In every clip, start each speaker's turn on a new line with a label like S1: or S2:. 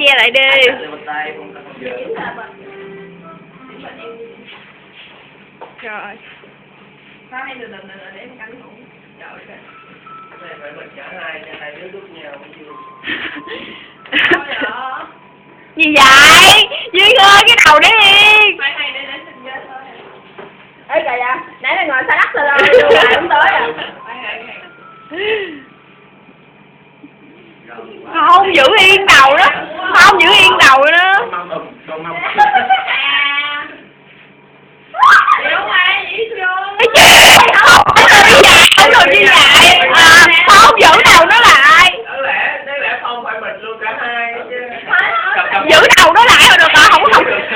S1: chia lại đi. Rồi.
S2: Sao hay được để em cắn cũng trời ơi.
S3: Này phải mình cả hai đứa giúp nhau mới vui.
S1: Gì vậy? Duyên ơi, cái đầu đấy yên.
S2: Hai để xin chơi thôi. Ê kìa dạ, nãy là ngồi xa đắt rồi không tới à.
S1: Không giữ yên đầu đó. Không giữ yên đầu đó.
S3: Con mâm.
S1: Cái gì? Không, không được như vậy. À, không, giữ đầu nó lại.
S3: Đáng lẽ không phải mình luôn cả hai chứ.
S1: Giữ đầu nó lại rồi được rồi,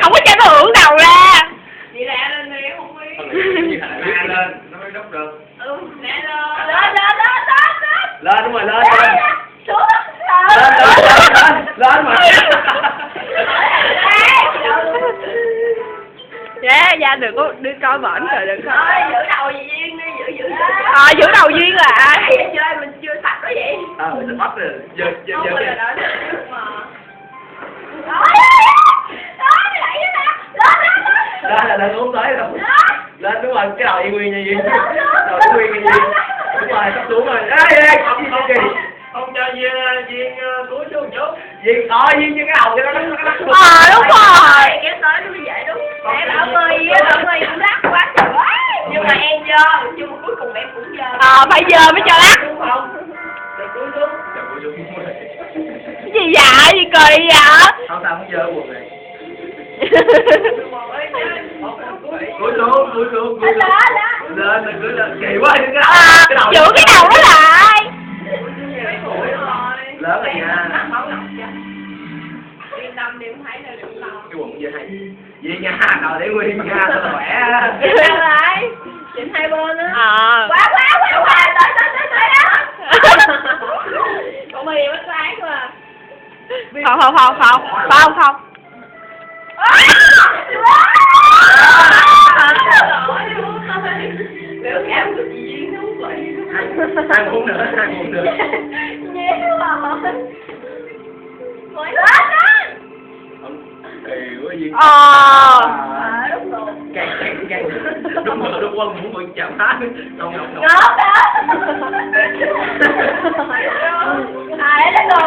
S1: không có cho nó hưởng đầu ra.
S2: Chị lẹ lên đi, em không biết.
S3: La lên, nó mới đúc được.
S2: Lẹ lên.
S3: Lên đúng rồi, lên.
S2: Xuống
S3: Lên mà.
S1: Dạ, đừng có đi coi bển rồi được không?
S2: Thôi, giữ đầu Duyên đi, giữ
S1: Giữ đầu Duyên lại.
S2: chơi mình chưa sạch đó vậy.
S3: Mình bắt rồi. Giờ.
S2: Không phải là đợi được trước mà.
S3: Lên không tới đâu. Lên đúng rồi, cái đầu y nguyên nha Duyên. Đầu y nguyên nha Duyên. Đúng rồi, sắp xuống rồi. Ê, không cho Duyên cúi xuống chút. Duyên cho cái đầu cho nó lắc.
S1: Đúng rồi.
S2: Kéo tới nó mới dễ đúng. Để bảo My cũng lắc quá trời quá. Nhưng mà em dơ, nhưng mà cuối cùng em cũng dơ.
S1: Phải giờ mới cho lắc.
S2: Đúng không?
S3: Rồi cúi xuống.
S1: Cái gì vậy? Gì cười vậy?
S3: Không sao không dơ quần này. Cúi xuống. Lên, cứ lên. Kỳ quá, cái đầu.
S1: Giữ cái đầu nó lại.
S3: Lớn rồi nha.
S2: Yên tâm đi, không thấy đâu đừng lo.
S3: Cái quần gì hay. Vậy nha, đầu để nguyên nha, thật khỏe.
S2: Chỉnh sao lại? Chỉnh hai bên á. Quá, tới đó. Còn mày bắt sáng cơ à.
S1: Không.
S2: Biểu cảm của chị Duyên thú vị.
S3: Hai muỗng nữa.
S2: Nhé rồi. Ngồi lên.
S3: Ê, quá Duyên.
S2: Đúng rồi.
S3: Càng. Đúng quân muốn bị chạm hát. Ngọc.
S2: Ngót đó. Ai đó rồi.